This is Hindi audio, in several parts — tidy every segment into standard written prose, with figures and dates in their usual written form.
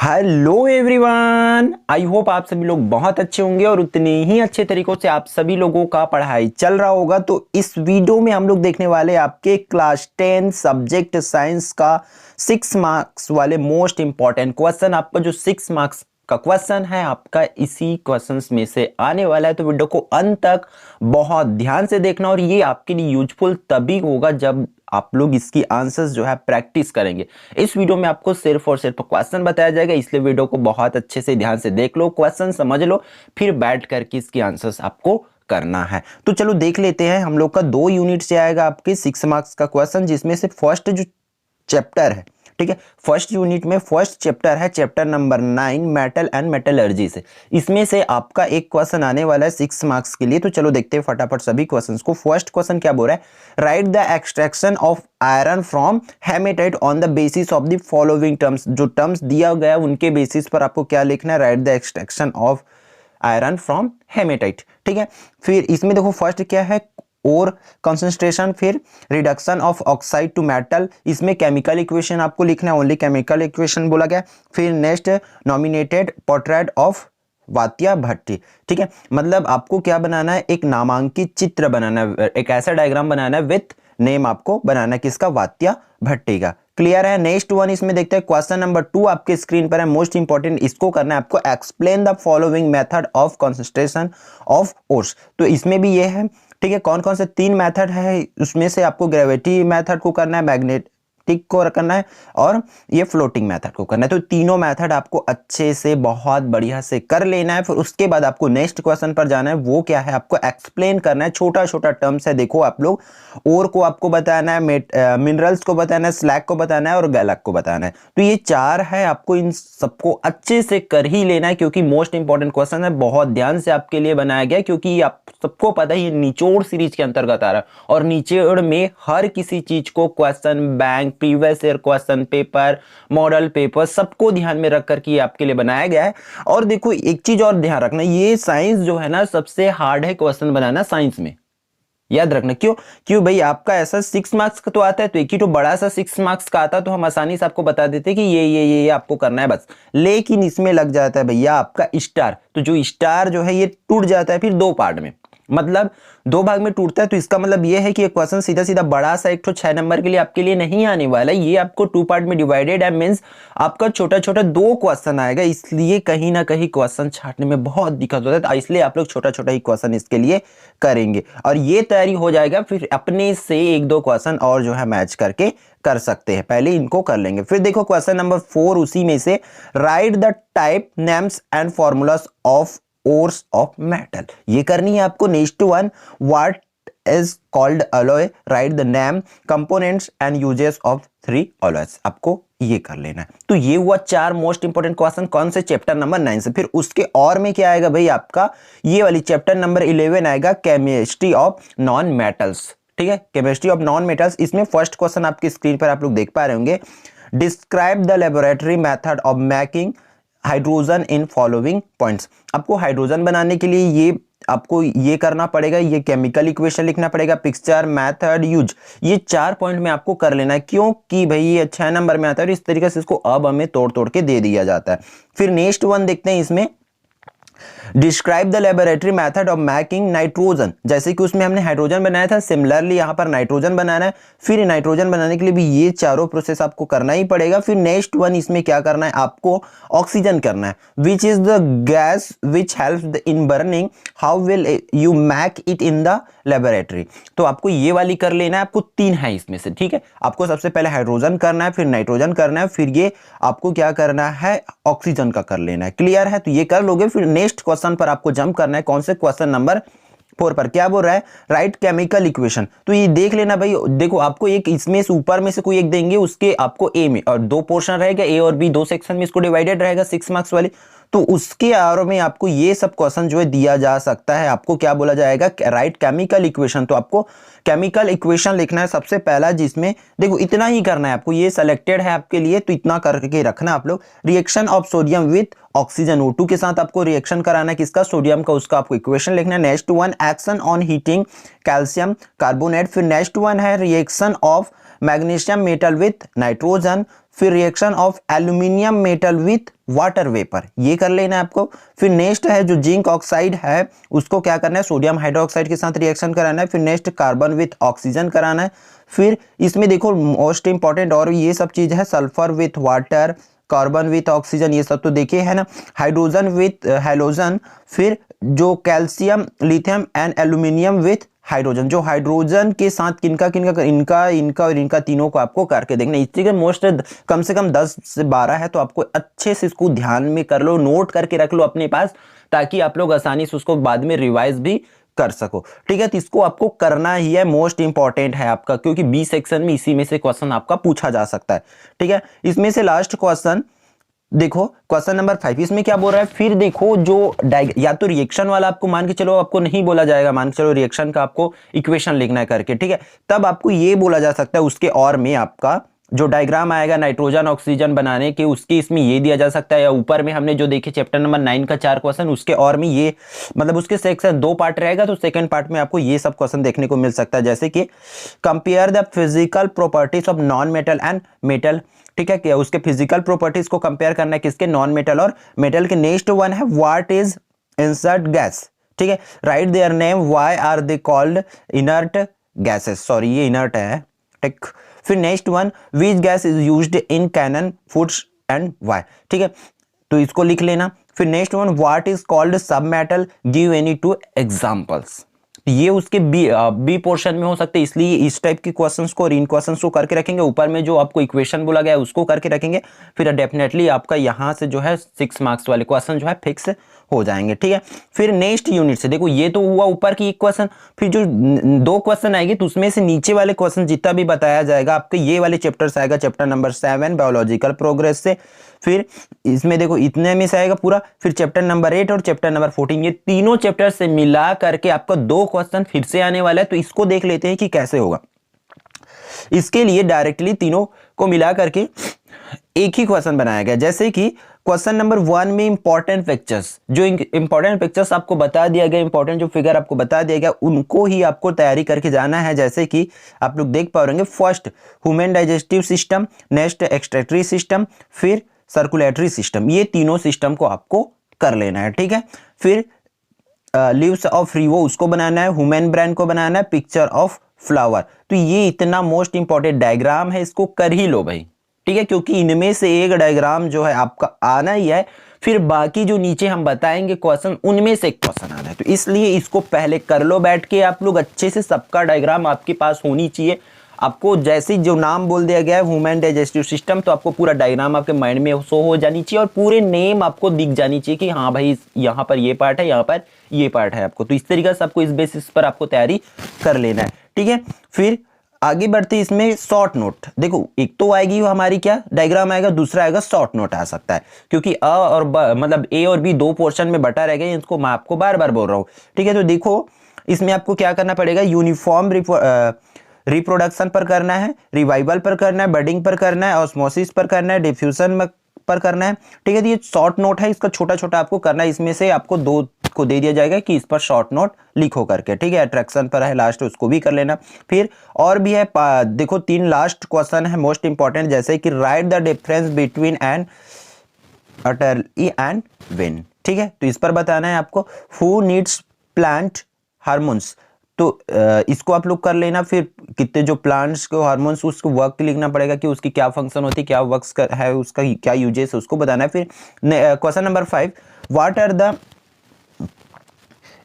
हेलो एवरीवन, आई होप आप सभी लोग बहुत अच्छे होंगे और उतने ही अच्छे तरीकों से आप सभी लोगों का पढ़ाई चल रहा होगा। तो इस वीडियो में हम लोग देखने वाले आपके क्लास 10 सब्जेक्ट साइंस का 6 मार्क्स वाले मोस्ट इंपॉर्टेंट क्वेश्चन। आपका जो 6 मार्क्स का क्वेश्चन है आपका इसी क्वेश्चंस में से आने वाला है। तो वीडियो को अंत तक बहुत ध्यान से देखना और ये आपके लिए यूजफुल तभी होगा जब आप लोग इसकी आंसर्स जो है प्रैक्टिस करेंगे। इस वीडियो में आपको सिर्फ और सिर्फ क्वेश्चन बताया जाएगा, इसलिए वीडियो को बहुत अच्छे से ध्यान से देख लो, क्वेश्चन समझ लो, फिर बैठ करके इसकी आंसर्स आपको करना है। तो चलो देख लेते हैं। हम लोग का 2 यूनिट से आएगा आपके 6 मार्क्स का क्वेश्चन, जिसमें से फर्स्ट जो चैप्टर है, ठीक है, फर्स्ट यूनिट में फर्स्ट चैप्टर है chapter number 9 metal and metallurgy से। इसमें से आपका एक क्वेश्चन आने वाला है 6 मार्क्स के लिए। तो चलो देखते हैं फटाफट सभी क्वेश्चंस को। फर्स्ट क्वेश्चन क्या बोल रहा है, write the extraction of iron from hematite on the basis of the following terms. जो टर्म्स दिया गया उनके बेसिस पर आपको क्या लिखना है, write the extraction of iron from hematite. ठीक है, फिर इसमें देखो फर्स्ट क्या है, और कंसंट्रेशन, फिर reduction of oxide to metal. इसमें केमिकल इक्वेशन आपको लिखना है, ओनली केमिकल इक्वेशन बोला गया। फिर नेक्स्ट नॉमिनेटेड पोर्ट्रेट ऑफ वात्या भट्टी। ठीक है, मतलब आपको क्या बनाना है, एक नामांकित चित्र बनाना है, एक ऐसा डायग्राम बनाना है विथ नेम आपको बनाना है किसका, वात्या भट्टी का। क्लियर है। नेक्स्ट वन इसमें देखते हैं क्वेश्चन नंबर 2 आपके स्क्रीन पर है, मोस्ट इंपॉर्टेंट इसको करना है आपको, explain the following method of concentration of ores. तो इसमें भी ये है, ठीक है, कौन कौन से 3 मेथड है, उसमें से आपको ग्रेविटी मेथड को करना है, मैग्नेटिक को करना है और ये फ्लोटिंग मेथड को करना है। तो तीनों मेथड आपको अच्छे से बहुत बढ़िया से कर लेना है। फिर उसके बाद आपको नेक्स्ट क्वेश्चन पर जाना है, वो क्या है, आपको एक्सप्लेन करना है। छोटा छोटा टर्म्स है, देखो आप लोग, ओर को आपको बताना है, मिनरल्स को बताना है, स्लैग को बताना है और गैलक को बताना है। तो ये 4 है, आपको इन सबको अच्छे से कर ही लेना है, क्योंकि मोस्ट इंपॉर्टेंट क्वेश्चन है, बहुत ध्यान से आपके लिए बनाया गया, क्योंकि आप सबको पता है ये निचोड़ सीरीज के अंतर्गत आ रहा है और निचोड़ में हर किसी चीज को question bank, previous year question paper, model paper, सबको ध्यान में रख करके आपके लिए बनाया गया है। और देखो एक चीज और ध्यान रखना, ये साइंस जो है ना सबसे हार्ड है क्वेश्चन बनाना साइंस में, याद रखना। क्यों क्यों भाई, आपका ऐसा 6 मार्क्स का तो आता है, तो एक ही तो बड़ा सा 6 मार्क्स का आता तो हम आसानी से आपको बता देते कि ये आपको करना है बस। लेकिन इसमें लग जाता है भैया आपका स्टार। तो जो स्टार जो है ये टूट जाता है फिर 2 पार्ट में, मतलब 2 भाग में टूटता है। तो इसका मतलब ये है कि क्वेश्चन सीधा सीधा बड़ा सा एक तो 6 नंबर के लिए आपके लिए नहीं आने वाला, ये आपको 2 पार्ट में डिवाइडेड है, मींस आपका छोटा छोटा 2 क्वेश्चन आएगा। इसलिए कहीं ना कहीं क्वेश्चन छाटने में बहुत दिक्कत होता है, इसलिए आप लोग छोटा छोटा ही क्वेश्चन इसके लिए करेंगे और ये तैयारी हो जाएगा। फिर अपने से 1-2 क्वेश्चन और जो है मैच करके कर सकते हैं, पहले इनको कर लेंगे। फिर देखो क्वेश्चन नंबर 4 उसी में से, right the type names and formulas of ores of metal. ये करनी है आपको। Next one, what is called alloy, right the name, components and uses of 3 alloys. आपको ये कर लेना है। तो ये हुआ 4 मोस्ट इंपोर्टेंट क्वेश्चन, कौन से, चैप्टर नंबर 9 से। फिर उसके और में क्या आएगा भाई, आपका ये वाली चैप्टर नंबर 11 आएगा, केमिस्ट्री ऑफ नॉन मेटल्स। ठीक है, केमिस्ट्री ऑफ नॉन मेटल्स। इसमें फर्स्ट क्वेश्चन आपकी स्क्रीन पर आप लोग देख पा रहे होंगे, describe the laboratory method of making hydrogen in following points. आपको हाइड्रोजन बनाने के लिए ये आपको ये करना पड़ेगा, ये केमिकल इक्वेशन लिखना पड़ेगा, पिक्चर, मेथड, यूज, ये 4 पॉइंट में आपको कर लेना है। क्योंकि भाई ये 6 नंबर में आता है और इस तरीके से इसको अब हमें तोड़ तोड़ के दे दिया जाता है। फिर नेक्स्ट वन देखते हैं, इसमें describe the laboratory method of making nitrogen. जैसे कि उसमें हमने हाइड्रोजन बनाया था, सिमिलरली यहाँ पर नाइट्रोजन बनाना है। फिर नाइट्रोजन बनाने के लिए भी ये चारों प्रोसेस आपको करना ही पड़ेगा। फिर नेक्स्ट वन इसमें क्या करना है, आपको ऑक्सीजन करना है, which is the gas which helps in burning, how will you make it in the laboratory. तो आपको ये वाली कर लेना है, आपको 3 है इसमें से। ठीक है, आपको सबसे पहले हाइड्रोजन करना है, फिर नाइट्रोजन करना है, फिर ये आपको क्या करना है, ऑक्सीजन का कर लेना है। क्लियर है, तो ये कर लोगे। फिर नेक्स्ट क्वेश्चन पर आपको जंप करना है, कौन से, क्वेश्चन नंबर 4 पर। क्या बोल रहा है, राइट केमिकल इक्वेशन। तो ये देख लेना भाई, देखो आपको एक इसमें से ऊपर में से कोई एक देंगे, उसके आपको ए में, और 2 पोर्शन रहेगा, ए और बी 2 सेक्शन में इसको डिवाइडेड रहेगा 6 मार्क्स वाले। तो उसके आरो में आपको ये सब क्वेश्चन जो है दिया जा सकता है। आपको क्या बोला जाएगा, राइट केमिकल इक्वेशन। तो आपको केमिकल इक्वेशन लिखना है सबसे पहला, जिसमें देखो इतना ही करना है आपको, ये सिलेक्टेड है आपके लिए तो इतना करके रखना आप लोग। Reaction of sodium with oxygen, O2 के साथ आपको रिएक्शन कराना है, किसका, सोडियम का, उसका आपको इक्वेशन लिखना है। Next one, action on heating calcium carbonate. फिर नेक्स्ट वन है reaction of magnesium metal with nitrogen, फिर reaction of aluminium metal with water vapour, ये कर लेना है आपको। फिर नेक्स्ट है जो जिंक ऑक्साइड है उसको क्या करना है, सोडियम हाइड्रोक्साइड के साथ रिएक्शन कराना है। फिर नेक्स्ट कार्बन विथ ऑक्सीजन कराना है। फिर इसमें देखो मोस्ट इंपॉर्टेंट और ये सब चीज है, sulphur with water, carbon with oxygen, ये सब तो देखे है ना। हाइड्रोजन विथ हैलोजन, फिर जो calcium lithium and aluminium with hydrogen, जो हाइड्रोजन के साथ किनका किनका, इनका इनका और इनका तीनों को आपको करके देखना। इसके मोस्ट कम से कम 10 से 12 है, तो आपको अच्छे से इसको ध्यान में कर लो, नोट करके रख लो अपने पास, ताकि आप लोग आसानी से उसको बाद में रिवाइज भी कर सको। ठीक है, तो इसको आपको करना ही है, मोस्ट इंपॉर्टेंट है आपका, क्योंकि बी सेक्शन में इसी में से क्वेश्चन आपका पूछा जा सकता है। ठीक है, इसमें से लास्ट क्वेश्चन देखो, क्वेश्चन नंबर 5, इसमें क्या बोल रहा है, फिर देखो जो या तो रिएक्शन वाला आपको मान के चलो, आपको नहीं बोला जाएगा, मान के चलो रिएक्शन का आपको इक्वेशन लिखना है करके, ठीक है, तब आपको ये बोला जा सकता है उसके और में आपका जो डायग्राम आएगा नाइट्रोजन ऑक्सीजन बनाने के, उसके इसमें ये दिया जा सकता है, या ऊपर में हमने जो देखे चैप्टर नंबर 9 का 4 क्वेश्चन, उसके और में ये मतलब उसके सेक्शन 2 पार्ट रहेगा, तो सेकंड पार्ट में आपको ये सब क्वेश्चन देखने को मिल सकता है, जैसे कि compare the physical properties of non metal and metal. ठीक है, क्या उसके फिजिकल प्रॉपर्टीज को कंपेयर करना है, किसके, नॉन मेटल और मेटल के। नेक्स्ट वन है व्हाट इज इनर्ट गैस। ठीक है, write their name, why are they called inert gases, sorry ये इनर्ट है। ठीक, फिर next one, which gas is used in canned foods and why. ठीक है, तो इसको लिख लेना। फिर next one, what is called sub metal, give any 2 examples. ये उसके बी पोर्शन में हो सकते हैं, इसलिए इस टाइप के क्वेश्चंस को और इन क्वेश्चंस को करके रखेंगे। ऊपर में जो आपको इक्वेशन बोला गया है उसको करके रखेंगे, फिर डेफिनेटली आपका यहाँ से जो है 6 मार्क्स वाले क्वेश्चन जो है फिक्स हो जाएंगे। ठीक है, फिर नेक्स्ट यूनिट से देखो, ये तो हुआ ऊपर की एक क्वेश्चन, फिर जो 2 क्वेश्चन आएंगे तो उसमें से नीचे वाले क्वेश्चन जितना भी बताया जाएगा आपके ये वाले चैप्टर्स आएगा, चैप्टर नंबर 7 बायोलॉजिकल प्रोग्रेस से, फिर इसमें देखो इतने में से आएगा पूरा, फिर चैप्टर नंबर 8 और चैप्टर नंबर 14, ये तीनों चैप्टर से मिला करके आपका 2 क्वेश्चन फिर से आने वाला है। तो इसको देख लेते हैं कि कैसे होगा। इसके लिए डायरेक्टली तीनों को मिला करके एक ही क्वेश्चन बनाया गया, जैसे कि क्वेश्चन नंबर 1 में इंपॉर्टेंट पिक्चर्स, जो इंपॉर्टेंट पिक्चर्स आपको बता दिया गया, इंपॉर्टेंट जो फिगर आपको बता दिया गया, उनको ही आपको तैयारी करके जाना है। जैसे कि आप लोग देख पा रहे, first human digestive system, next excretory system, फिर सर्कुलेटरी सिस्टम, ये तीनों सिस्टम को आपको कर लेना है। ठीक है, फिर लीव्स ऑफ रिवो उसको बनाना है, ह्यूमन ब्रेन को बनाना है, पिक्चर ऑफ फ्लावर। तो ये इतना मोस्ट इंपॉर्टेंट डायग्राम है, इसको कर ही लो भाई। ठीक है, क्योंकि इनमें से एक डायग्राम जो है आपका आना ही है, फिर बाकी जो नीचे हम बताएंगे क्वेश्चन, उनमें से एक क्वेश्चन आना है, तो इसलिए इसको पहले कर लो बैठ के आप लोग अच्छे से, सबका डायग्राम आपके पास होनी चाहिए। आपको जैसे जो नाम बोल दिया गया है ह्यूमन डाइजेस्टिव सिस्टम, तो आपको पूरा डायग्राम आपके माइंड में शो हो जानी चाहिए और पूरे नेम आपको दिख जानी चाहिए कि हाँ भाई यहाँ पर ये पार्ट है, यहाँ पर ये पार्ट है आपको। तो इस तरीके से आपको इस बेसिस पर आपको तैयारी कर लेना है। ठीक है, फिर आगे बढ़ते इसमें शॉर्ट नोट। देखो एक तो आएगी वो हमारी क्या डायग्राम आएगा, दूसरा आएगा शॉर्ट नोट आ सकता है, क्योंकि अ और ब मतलब ए और बी 2 पोर्शन में बटा रह गए, इसको मैं आपको बार बार बोल रहा हूँ। ठीक है, तो देखो इसमें आपको क्या करना पड़ेगा, यूनिफॉर्म रिप्रोडक्शन पर करना है, रिवाइवल पर करना है, बडिंग पर करना है, ऑस्मोसिस पर करना है, डिफ्यूजन पर करना है। ठीक है, तो ये शॉर्ट नोट है, इसका छोटा छोटा आपको करना है, इसमें से आपको 2 को दे दिया जाएगा कि इस पर शॉर्ट नोट लिखो करके। ठीक है, अट्रैक्शन पर है लास्ट, उसको भी कर लेना। फिर और भी है, देखो 3 लास्ट क्वेश्चन है मोस्ट इंपॉर्टेंट, जैसे कि write the difference between an utterly and win. ठीक है, तो इस पर बताना है आपको। हु नीड्स प्लांट हार्मोन्स, तो इसको आप लोग कर लेना। फिर कितने जो प्लांट्स को हार्मोन्स, उसको वर्क लिखना पड़ेगा कि उसकी क्या फंक्शन होती है, क्या वर्क्स है, उसका क्या यूजेस है, उसको बताना है। फिर question number 5, what are the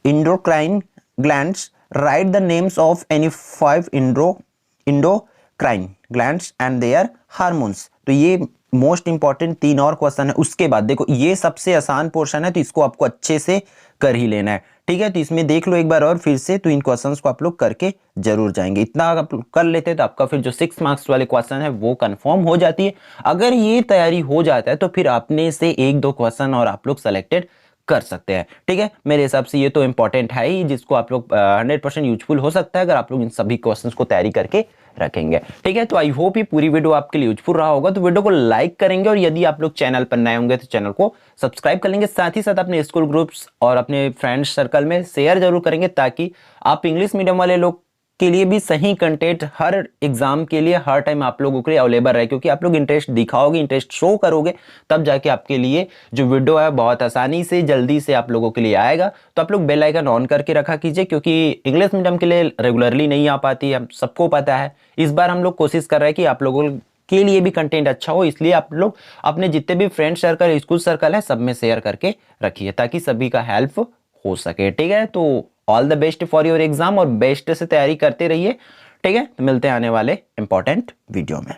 endocrine glands, write the names of any 5 endocrine glands and their hormones। तो ये मोस्ट इंपॉर्टेंट 3 और क्वेश्चन है। उसके बाद देखो ये सबसे आसान पोर्शन है, तो इसको आपको अच्छे से कर ही लेना है। ठीक है, तो इसमें देख लो एक बार और फिर से, तो इन क्वेश्चंस को आप लोग करके जरूर जाएंगे। इतना आप कर लेते हैं तो आपका फिर जो 6 मार्क्स वाले क्वेश्चन है वो कंफर्म हो जाती है। अगर ये तैयारी हो जाता है तो फिर आपने से 1-2 क्वेश्चन और आप लोग सेलेक्टेड कर सकते हैं। ठीक है, मेरे हिसाब से ये तो इंपॉर्टेंट है ही, जिसको आप लोग 100% यूजफुल हो सकता है अगर आप लोग इन सभी क्वेश्चंस को तैयारी करके रखेंगे। ठीक है, तो आई होप ये पूरी वीडियो आपके लिए यूजफुल रहा होगा। तो वीडियो को लाइक करेंगे और यदि आप लोग चैनल पर नए होंगे तो चैनल को सब्सक्राइब कर लेंगे। साथ ही साथ अपने स्कूल ग्रुप्स और अपने फ्रेंड्स सर्कल में शेयर जरूर करेंगे, ताकि आप इंग्लिश मीडियम वाले लोग के लिए भी सही कंटेंट हर एग्जाम के लिए हर टाइम आप लोगों के लिए अवेलेबल रहे, क्योंकि आप लोग इंटरेस्ट दिखाओगे, इंटरेस्ट शो करोगे, तब जाके आपके लिए जो वीडियो है बहुत आसानी से जल्दी से आप लोगों के लिए आएगा। तो आप लोग बेल आइकन ऑन करके रखा कीजिए, क्योंकि इंग्लिश मीडियम के लिए रेगुलरली नहीं आ पाती है, सबको पता है। इस बार हम लोग कोशिश कर रहे हैं कि आप लोगों के लिए भी कंटेंट अच्छा हो, इसलिए आप लोग अपने जितने भी फ्रेंड सर्कल, स्कूल सर्कल है, सब में शेयर करके रखिए ताकि सभी का हेल्प हो सके। ठीक है, तो all the best for your exam और बेस्ट से तैयारी करते रहिए। ठीक है, तो मिलते हैं आने वाले इंपॉर्टेंट वीडियो में।